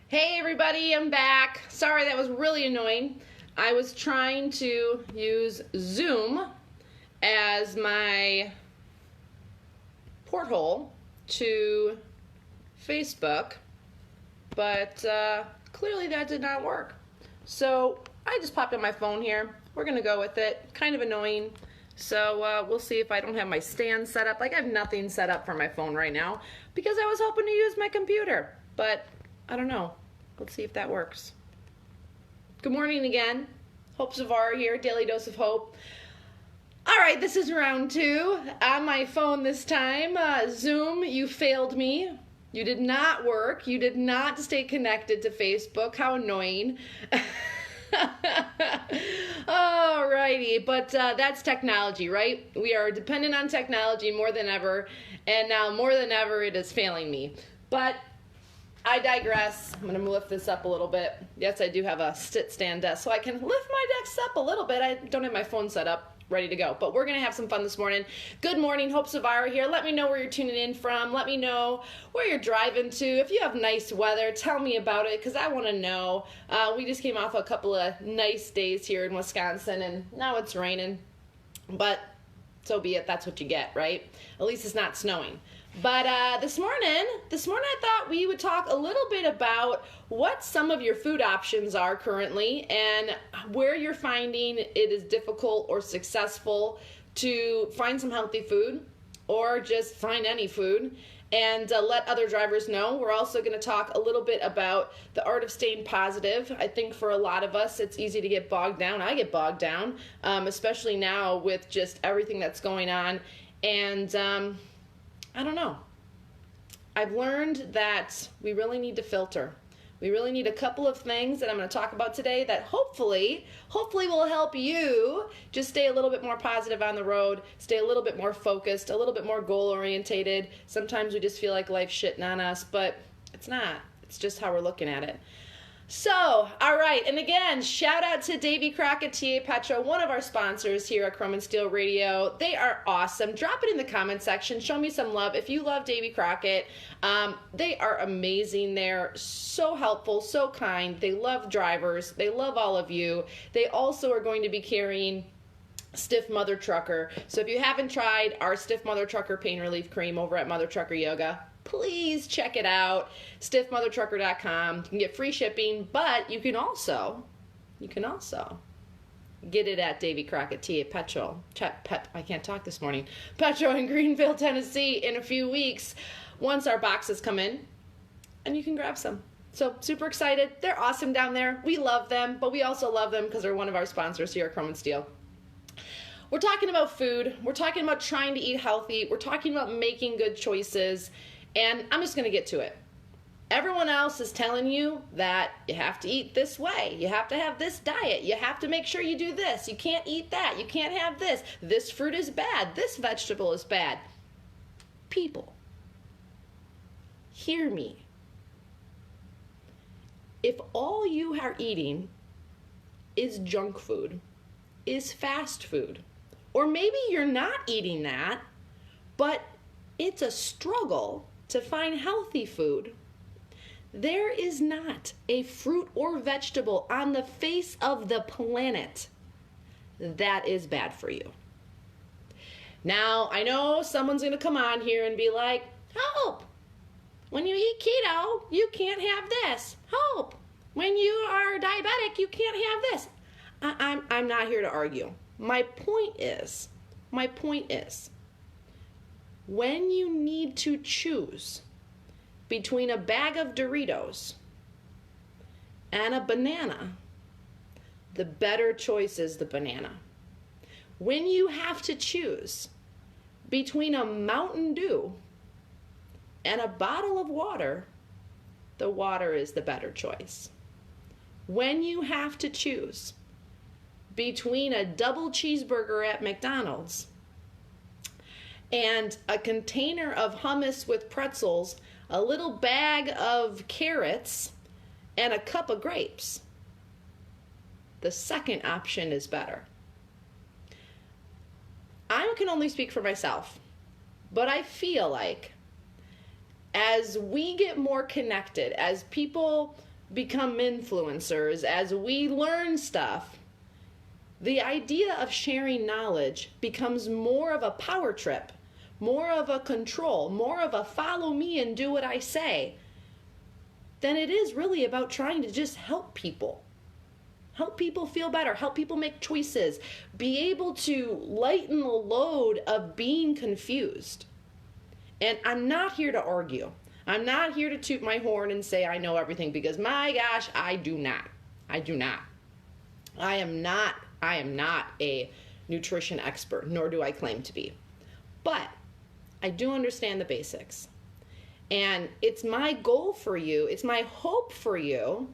Hey everybody, I'm back. Sorry, that was really annoying. I was trying to use Zoom as my porthole to Facebook, but clearly that did not work. So I just popped on my phone here. We're going to go with it. Kind of annoying. So we'll see if I don't have my stand set up. Like, I have nothing set up for my phone right now because I was hoping to use my computer. But I don't know. Let's see if that works. Good morning again. Hope Zvara here, Daily Dose of Hope. All right, this is round 2 on my phone this time. Zoom, you failed me. You did not work. You did not stay connected to Facebook. How annoying. Alrighty, but that's technology, right? We are dependent on technology more than ever, and now more than ever it is failing me. But I digress. I'm going to lift this up a little bit. Yes, I do have a sit-stand desk, so I can lift my desk up a little bit. I don't have my phone set up, ready to go. But we're going to have some fun this morning. Good morning, Hope Zvara here. Let me know where you're tuning in from. Let me know where you're driving to. If you have nice weather, tell me about it, because I want to know. We just came off a couple of nice days here in Wisconsin, and now it's raining. But so be it. That's what you get, right? At least it's not snowing. But this morning I thought we would talk a little bit about what some of your food options are currently and where you're finding it is difficult or successful to find some healthy food or just find any food, and let other drivers know. We're also going to talk a little bit about the art of staying positive. I think for a lot of us, it's easy to get bogged down. I get bogged down, especially now with just everything that's going on. And I don't know. I've learned that we really need to filter. We really need a couple of things that I'm going to talk about today that hopefully will help you just stay a little bit more positive on the road, stay a little bit more focused, a little bit more goal-orientated. Sometimes we just feel like life's shitting on us, but it's not. It's just how we're looking at it. So, all right, and again, shout out to Davy Crockett, TA Petro, one of our sponsors here at Chrome and Steel Radio. They are awesome. Drop it in the comment section. Show me some love. If you love Davy Crockett, they are amazing. They're so helpful, so kind. They love drivers. They love all of you. They also are going to be carrying Stiff Mother Trucker. So if you haven't tried our Stiff Mother Trucker Pain Relief Cream over at Mother Trucker Yoga, please check it out. stiffmothertrucker.com. You can get free shipping, but you can also get it at Davy Crockett TA Petro. I can't talk this morning. Petro in Greenville, Tennessee in a few weeks once our boxes come in, and you can grab some. So super excited. They're awesome down there. We love them, but we also love them because they're one of our sponsors here at Chrome and Steel. We're talking about food. We're talking about trying to eat healthy. We're talking about making good choices. And I'm just going to get to it. Everyone else is telling you that you have to eat this way. You have to have this diet. You have to make sure you do this. You can't eat that. You can't have this. This fruit is bad. This vegetable is bad. People, hear me. If all you are eating is junk food, is fast food, or maybe you're not eating that, but it's a struggle to find healthy food, there is not a fruit or vegetable on the face of the planet that is bad for you. Now, I know someone's going to come on here and be like, Hope, when you eat keto, you can't have this. Hope, when you are diabetic, you can't have this. I'm not here to argue. My point is, when you need to choose between a bag of Doritos and a banana, the better choice is the banana. When you have to choose between a Mountain Dew and a bottle of water, the water is the better choice. When you have to choose between a double cheeseburger at McDonald's and a container of hummus with pretzels, a little bag of carrots, and a cup of grapes, the second option is better. I can only speak for myself, but I feel like as we get more connected, as people become influencers, as we learn stuff, the idea of sharing knowledge becomes more of a power trip, more of a control, more of a follow me and do what I say, than it is really about trying to just help people. Help people feel better, help people make choices, be able to lighten the load of being confused. And I'm not here to argue. I'm not here to toot my horn and say I know everything, because my gosh, I do not. I do not. I am not a nutrition expert, nor do I claim to be. But I do understand the basics. And it's my goal for you, it's my hope for you,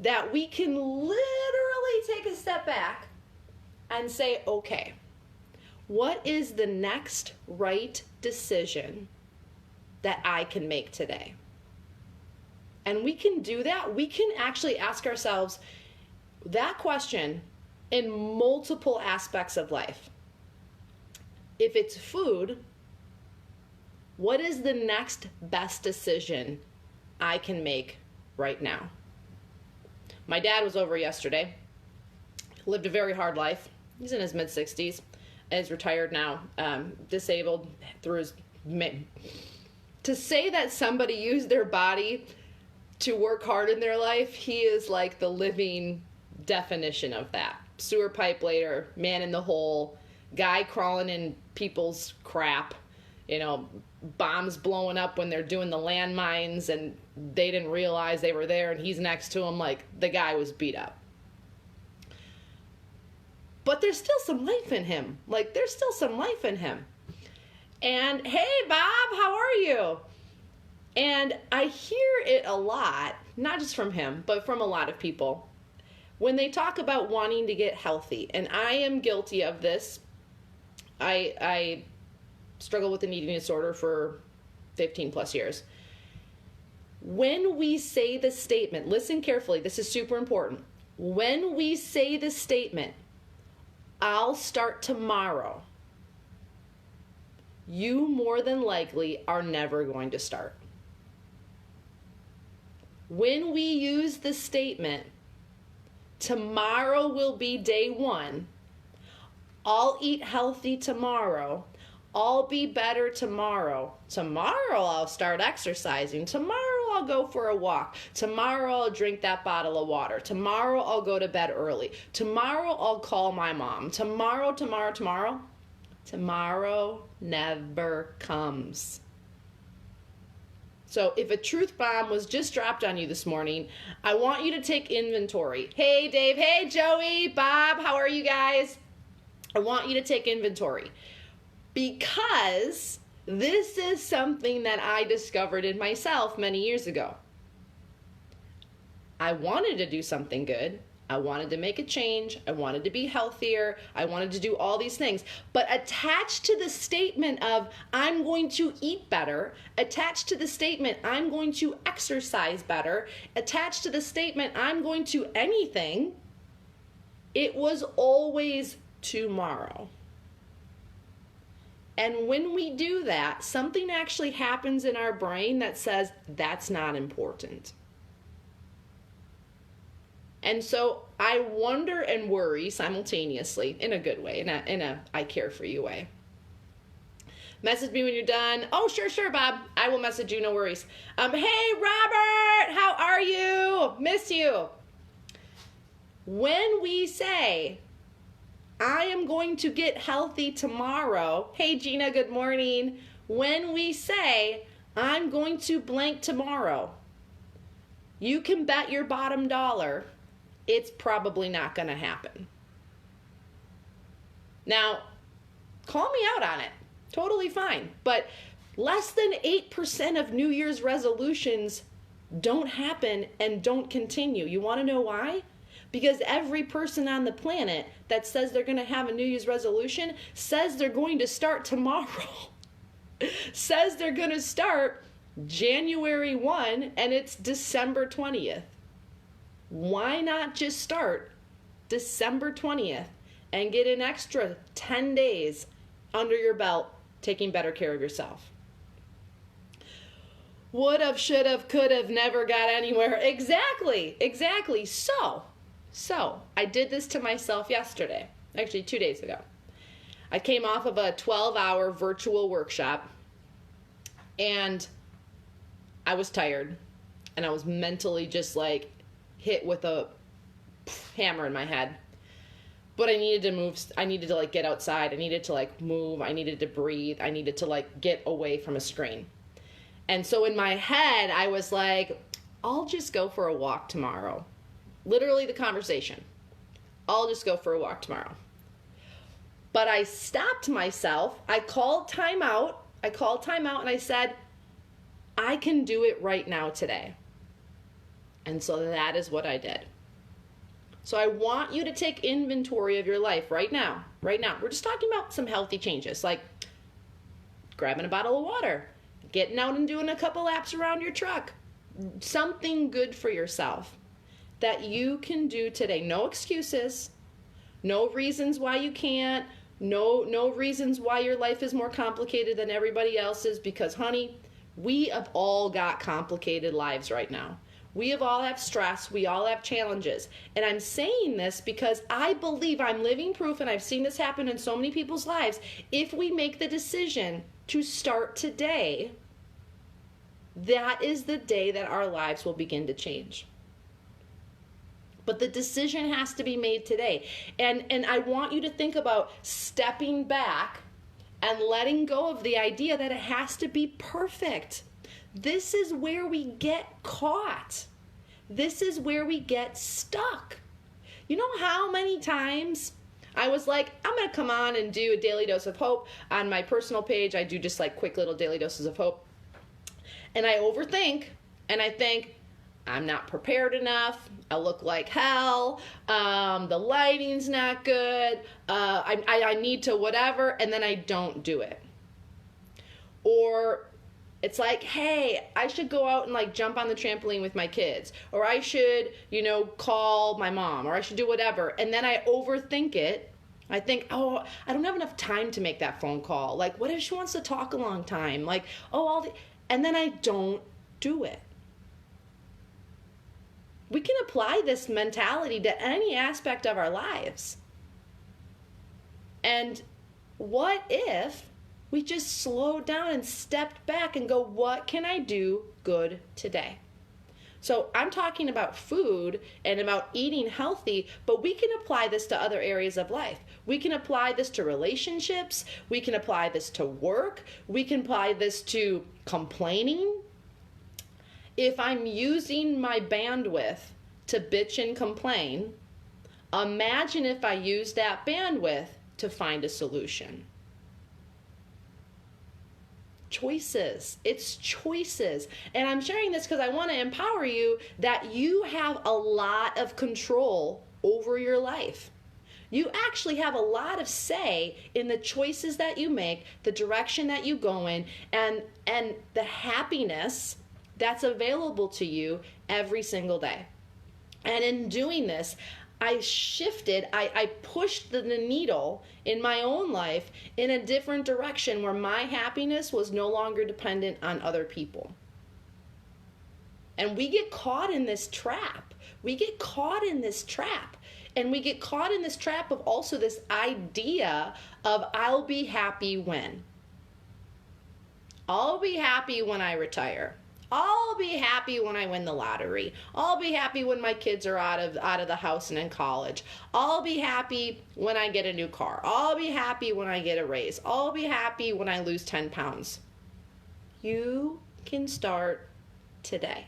that we can literally take a step back and say, okay, what is the next right decision that I can make today? And we can do that. We can actually ask ourselves that question in multiple aspects of life. If it's food, what is the next best decision I can make right now? My dad was over yesterday. Lived a very hard life. He's in his mid-60s. Is retired now, disabled through his... To say that somebody used their body to work hard in their life, he is like the living definition of that. Sewer pipe layer, man in the hole, guy crawling in people's crap, bombs blowing up when they're doing the landmines and they didn't realize they were there and he's next to him, like the guy was beat up. But there's still some life in him. And hey, Bob, how are you? And I hear it a lot, not just from him, but from a lot of people, when they talk about wanting to get healthy. And I am guilty of this. I struggled with an eating disorder for 15 plus years. When we say the statement, listen carefully, this is super important. When we say the statement, I'll start tomorrow, you more than likely are never going to start. When we use the statement, tomorrow will be day one, I'll eat healthy tomorrow, I'll be better tomorrow, tomorrow I'll start exercising, tomorrow I'll go for a walk, tomorrow I'll drink that bottle of water, tomorrow I'll go to bed early, tomorrow I'll call my mom, tomorrow never comes. So if a truth bomb was just dropped on you this morning, I want you to take inventory. Hey Dave, hey Joey, Bob, how are you guys? I want you to take inventory, because this is something that I discovered in myself many years ago. I wanted to do something good. I wanted to make a change. I wanted to be healthier. I wanted to do all these things. But attached to the statement of, I'm going to eat better, attached to the statement, I'm going to exercise better, attached to the statement, I'm going to anything, it was always tomorrow. And when we do that, something actually happens in our brain that says, that's not important. And so I wonder and worry simultaneously, in a good way, in a I care for you way. Message me when you're done. Oh, sure, Bob. I will message you, no worries. Hey, Robert, how are you? Miss you. When we say, I am going to get healthy tomorrow. Hey, Gina, good morning. When we say, I'm going to blank tomorrow, you can bet your bottom dollar it's probably not going to happen. Now, call me out on it. Totally fine. But less than 8% of New Year's resolutions don't happen and don't continue. You want to know why? Because every person on the planet that says they're going to have a New Year's resolution says they're going to start tomorrow. Says they're going to start January 1 and it's December 20th. Why not just start December 20th and get an extra 10 days under your belt taking better care of yourself? would have, should have, could have, never got anywhere. Exactly. So I did this to myself yesterday, actually 2 days ago. I came off of a 12-hour virtual workshop, and I was tired, and I was mentally just like hit with a hammer in my head. But I needed to move. I needed to like get outside. I needed to like move. I needed to breathe. I needed to like get away from a screen. And so in my head, I was like, I'll just go for a walk tomorrow. Literally the conversation. I'll just go for a walk tomorrow. But I stopped myself. I called time out. And I said, I can do it right now today. And so that is what I did. So I want you to take inventory of your life right now. Right now. We're just talking about some healthy changes, like grabbing a bottle of water, getting out and doing a couple laps around your truck. Something good for yourself that you can do today. No excuses. No reasons why you can't. No reasons why your life is more complicated than everybody else's, because, honey, we have all got complicated lives right now. We all have stress. We all have challenges. And I'm saying this because I believe I'm living proof, and I've seen this happen in so many people's lives. If we make the decision to start today, that is the day that our lives will begin to change. But the decision has to be made today. And I want you to think about stepping back and letting go of the idea that it has to be perfect. This is where we get caught. This is where we get stuck. You know how many times I was like, I'm going to come on and do a daily dose of hope on my personal page. I do just like quick little daily doses of hope. And I overthink, and I think, I'm not prepared enough. I look like hell. The lighting's not good. I need to whatever, and then I don't do it. Or it's like, hey, I should go out and like jump on the trampoline with my kids. Or I should, call my mom. Or I should do whatever. And then I overthink it. I think, oh, I don't have enough time to make that phone call. Like, what if she wants to talk a long time? Like, and then I don't do it. We can apply this mentality to any aspect of our lives. And what if we just slowed down and stepped back and go, what can I do good today? So I'm talking about food and about eating healthy, but we can apply this to other areas of life. We can apply this to relationships. We can apply this to work. We can apply this to complaining. If I'm using my bandwidth to bitch and complain, imagine if I use that bandwidth to find a solution. Choices. It's choices. And I'm sharing this because I want to empower you that you have a lot of control over your life. You actually have a lot of say in the choices that you make, the direction that you go in, and the happiness that's available to you every single day. And in doing this, I pushed the needle in my own life in a different direction where my happiness was no longer dependent on other people. And we get caught in this trap. And we get caught in this trap of also this idea of I'll be happy when. I'll be happy when I retire. I'll be happy when I win the lottery. I'll be happy when my kids are out of the house and in college. I'll be happy when I get a new car. I'll be happy when I get a raise. I'll be happy when I lose 10 pounds. You can start today.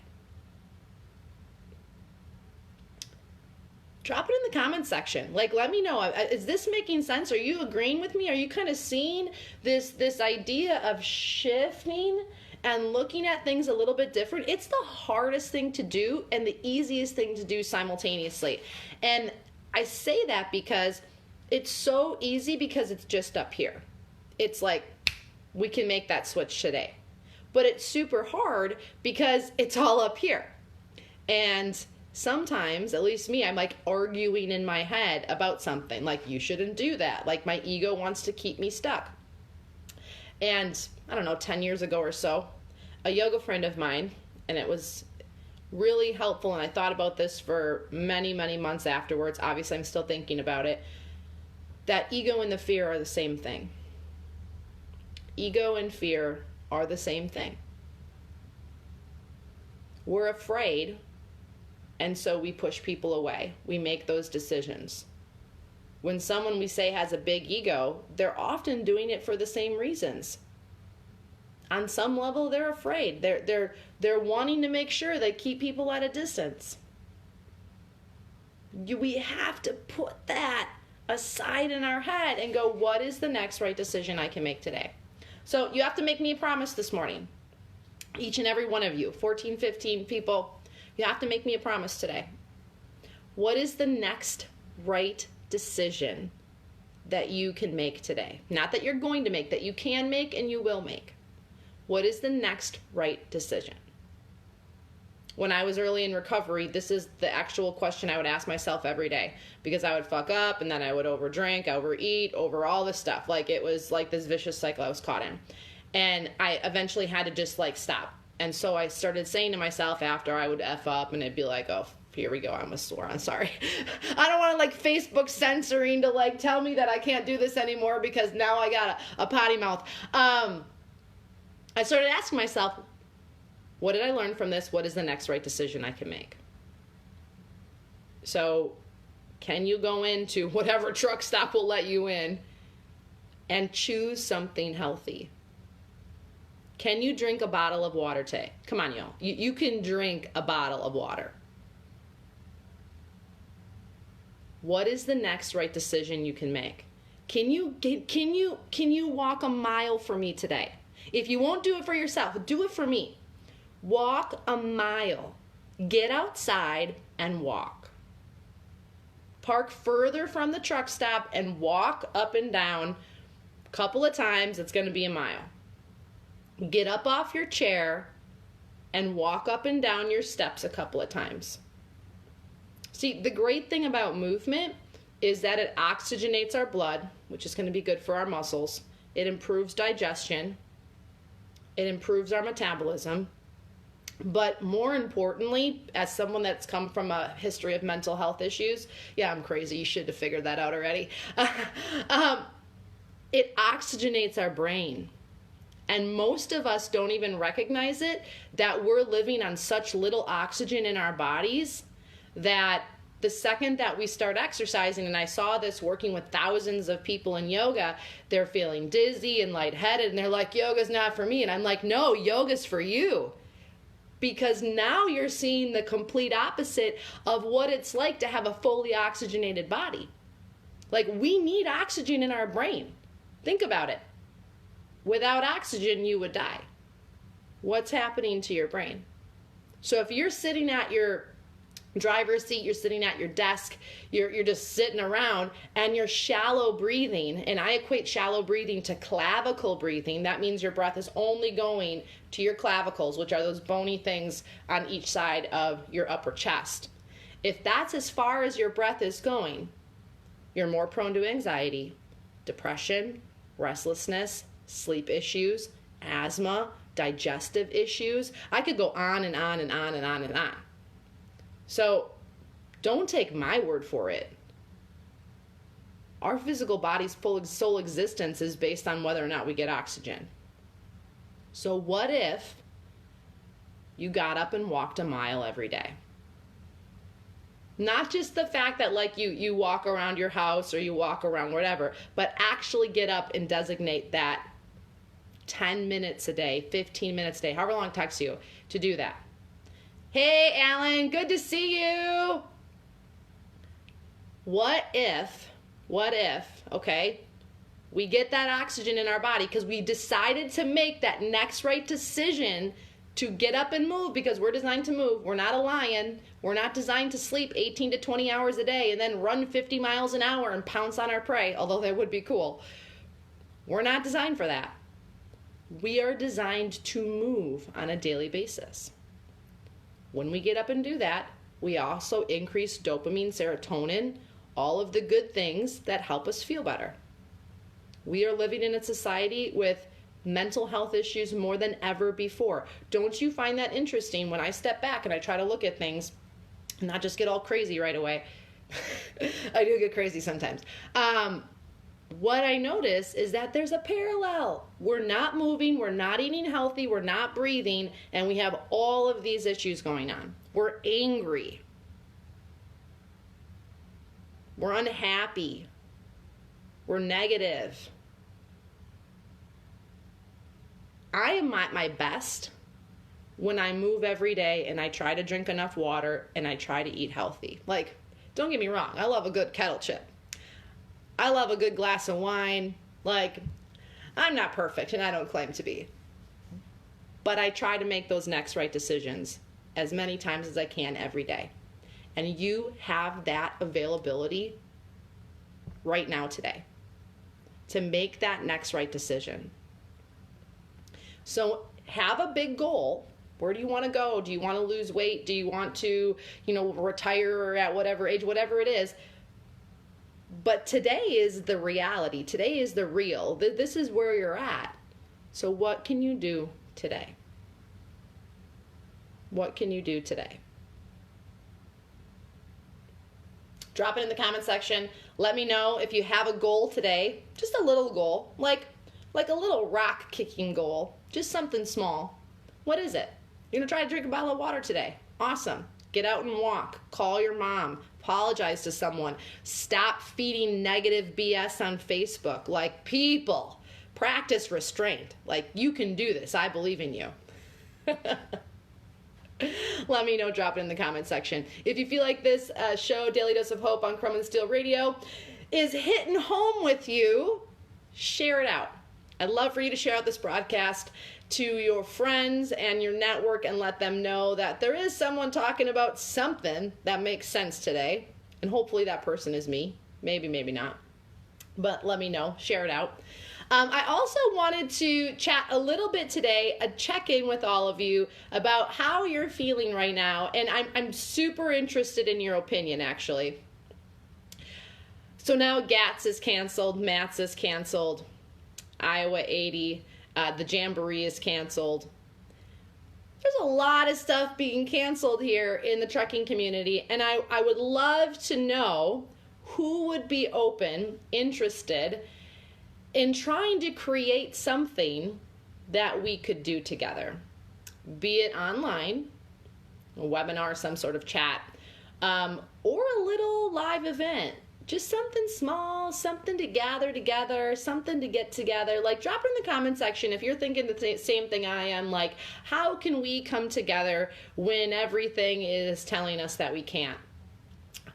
Drop it in the comments section. Like, let me know. Is this making sense? Are you agreeing with me? Are you kind of seeing this idea of shifting and looking at things a little bit different? It's the hardest thing to do and the easiest thing to do simultaneously. And I say that because it's so easy because it's just up here. It's like we can make that switch today. But it's super hard because it's all up here. And sometimes, at least me, I'm like arguing in my head about something. Like, you shouldn't do that. Like, my ego wants to keep me stuck. And I don't know, 10 years ago or so, a yoga friend of mine, and it was really helpful, and I thought about this for many, many months afterwards. Obviously, I'm still thinking about it. That ego and the fear are the same thing. Ego and fear are the same thing. We're afraid, and so we push people away. We make those decisions. When someone we say has a big ego, they're often doing it for the same reasons. On some level, they're afraid. They're wanting to make sure they keep people at a distance. We have to put that aside in our head and go, what is the next right decision I can make today? So you have to make me a promise this morning. Each and every one of you, 14, 15 people, you have to make me a promise today. What is the next right decision that you can make today? Not that you're going to make, that you can make and you will make. What is the next right decision? When I was early in recovery, this is the actual question I would ask myself every day, because I would fuck up and then I would overdrink, overeat, over all this stuff. Like, it was like this vicious cycle I was caught in. And I eventually had to just like stop. And so I started saying to myself after I would F up, and it'd be like, oh, here we go, I almost swore, I'm sorry. I don't want like Facebook censoring to like tell me that I can't do this anymore because now I got a potty mouth. I started asking myself, what did I learn from this? What is the next right decision I can make? So can you go into whatever truck stop will let you in and choose something healthy? Can you drink a bottle of water today? Come on, y'all. You can drink a bottle of water. What is the next right decision you can make? Can you walk a mile for me today? If you won't do it for yourself, do it for me. Walk a mile. Get outside and walk. Park further from the truck stop and walk up and down a couple of times. It's going to be a mile. Get up off your chair and walk up and down your steps a couple of times. See, the great thing about movement is that it oxygenates our blood, which is going to be good for our muscles. It improves digestion. It improves our metabolism. But more importantly, as someone that's come from a history of mental health issues, yeah, I'm crazy. You should have figured that out already. It oxygenates our brain. And most of us don't even recognize it, that we're living on such little oxygen in our bodies that the second that we start exercising, and I saw this working with thousands of people in yoga, they're feeling dizzy and lightheaded, and they're like, yoga's not for me. And I'm like, no, yoga's for you. Because now you're seeing the complete opposite of what it's like to have a fully oxygenated body. Like, we need oxygen in our brain. Think about it. Without oxygen, you would die. What's happening to your brain? So if you're sitting at your driver's seat, you're sitting at your desk, you're just sitting around and you're shallow breathing, and I equate shallow breathing to clavicle breathing. That means your breath is only going to your clavicles, which are those bony things on each side of your upper chest. If that's as far as your breath is going, you're more prone to anxiety, depression, restlessness, sleep issues, asthma, digestive issues. I could go on and on and on and on and on. So don't take my word for it. Our physical body's full sole existence is based on whether or not we get oxygen. So what if you got up and walked a mile every day? Not just the fact that like you walk around your house or you walk around whatever, but actually get up and designate that 10 minutes a day, 15 minutes a day, however long it takes you to do that. Hey, Alan, good to see you. What if, okay, we get that oxygen in our body because we decided to make that next right decision to get up and move, because we're designed to move. We're not a lion. We're not designed to sleep 18 to 20 hours a day and then run 50 miles an hour and pounce on our prey, although that would be cool. We're not designed for that. We are designed to move on a daily basis. When we get up and do that, we also increase dopamine, serotonin, all of the good things that help us feel better. We are living in a society with mental health issues more than ever before. Don't you find that interesting when I step back and I try to look at things and not just get all crazy right away? I do get crazy sometimes. What I notice is that there's a parallel. We're not moving, we're not eating healthy, we're not breathing, and we have all of these issues going on. We're angry. We're unhappy. We're negative. I am at my best when I move every day and I try to drink enough water and I try to eat healthy. Like, don't get me wrong, I love a good kettle chip. I love a good glass of wine. Like, I'm not perfect, and I don't claim to be. But I try to make those next right decisions as many times as I can every day. And you have that availability right now today to make that next right decision. So have a big goal. Where do you want to go? Do you want to lose weight? Do you want to, retire or at whatever age, whatever it is? But today is the reality. Today is the real. This is where you're at. So what can you do today? What can you do today? Drop it in the comment section. Let me know if you have a goal today. Just a little goal, like a little rock kicking goal. Just something small. What is it? You're going to try to drink a bottle of water today. Awesome. Get out and walk. Call your mom. Apologize to someone. Stop feeding negative BS on Facebook. Like, people, practice restraint. Like, you can do this. I believe in you. Let me know. Drop it in the comment section. If you feel like this show, Daily Dose of Hope on Chrome and Steel Radio, is hitting home with you, share it out. I'd love for you to share out this broadcast to your friends and your network and let them know that there is someone talking about something that makes sense today. And hopefully that person is me. Maybe, maybe not. But let me know. Share it out. I also wanted to chat a little bit today, check in with all of you about how you're feeling right now. And I'm super interested in your opinion, actually. So now GATS is canceled, MATS is canceled, Iowa 80, the Jamboree is canceled. There's a lot of stuff being canceled here in the trucking community, and I would love to know who would be open, interested in trying to create something that we could do together, be it online, a webinar, some sort of chat, or a little live event. Just something small, something to gather together, something to get together. Like, drop it in the comment section if you're thinking the same thing I am. Like, how can we come together when everything is telling us that we can't?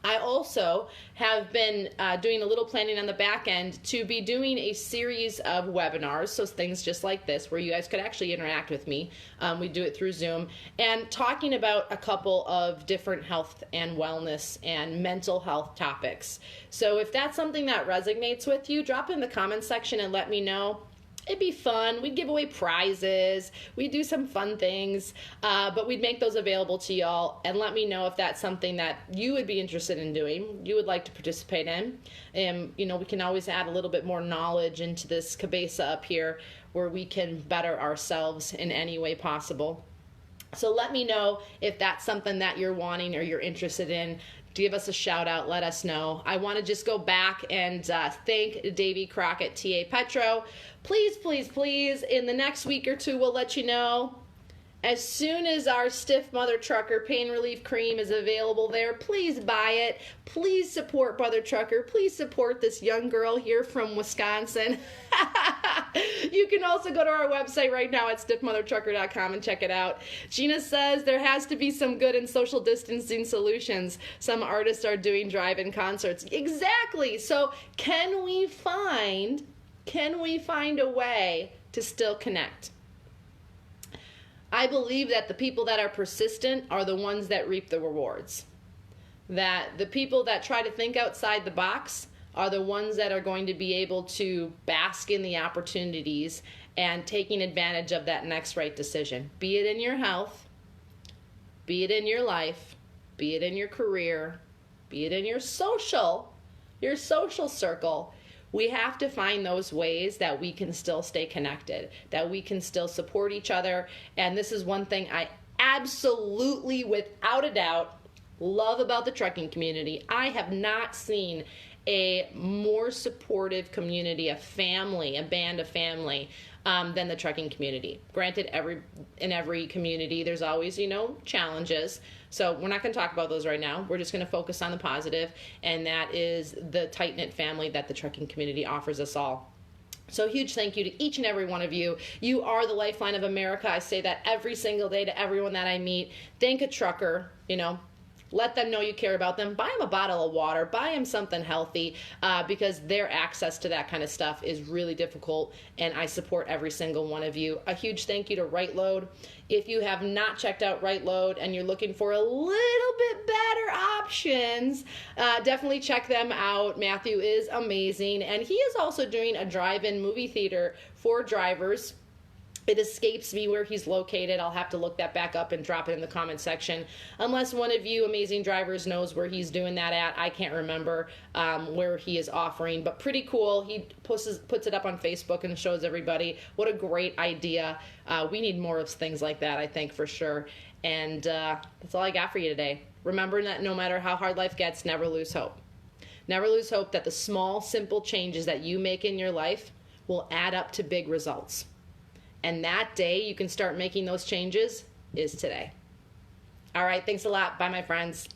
I also have been doing a little planning on the back end to be doing a series of webinars, so things just like this, where you guys could actually interact with me. We do it through Zoom, and talking about a couple of different health and wellness and mental health topics. So if that's something that resonates with you, drop it in the comments section and let me know. It'd be fun. We'd give away prizes. We'd do some fun things, but we'd make those available to y'all, and let me know if that's something that you would be interested in doing, you would like to participate in. And, we can always add a little bit more knowledge into this cabeza up here where we can better ourselves in any way possible. So let me know if that's something that you're wanting or you're interested in. Give us a shout out, let us know. I want to just go back and thank Davey Crockett, TA Petro. Please, please, please, in the next week or two, we'll let you know. As soon as our Stiff Mother Trucker Pain Relief Cream is available there, please buy it. Please support Mother Trucker. Please support this young girl here from Wisconsin. You can also go to our website right now at stiffmothertrucker.com and check it out. Gina says there has to be some good and social distancing solutions. Some artists are doing drive-in concerts. Exactly. So can we find a way to still connect? I believe that the people that are persistent are the ones that reap the rewards. That the people that try to think outside the box are the ones that are going to be able to bask in the opportunities and taking advantage of that next right decision. Be it in your health, be it in your life, be it in your career, be it in your social circle. We have to find those ways that we can still stay connected, that we can still support each other. And this is one thing I absolutely, without a doubt, love about the trucking community. I have not seen a more supportive community, a family, a band of family, than the trucking community. Granted, in every community, there's always, challenges. So we're not going to talk about those right now. We're just going to focus on the positive, and that is the tight-knit family that the trucking community offers us all. So huge thank you to each and every one of you. You are the lifeline of America. I say that every single day to everyone that I meet. Thank a trucker, Let them know you care about them. Buy them a bottle of water. Buy them something healthy because their access to that kind of stuff is really difficult, and I support every single one of you. A huge thank you to Right Load. If you have not checked out Right Load and you're looking for a little bit better options, definitely check them out. Matthew is amazing, and he is also doing a drive-in movie theater for drivers. It escapes me where he's located. I'll have to look that back up and drop it in the comment section. Unless one of you amazing drivers knows where he's doing that at. I can't remember where he is offering, but pretty cool. He puts it up on Facebook and shows everybody. What a great idea. We need more of things like that, I think, for sure. And that's all I got for you today. Remember that no matter how hard life gets, never lose hope. Never lose hope that the small, simple changes that you make in your life will add up to big results. And that day you can start making those changes is today. All right, thanks a lot. Bye, my friends.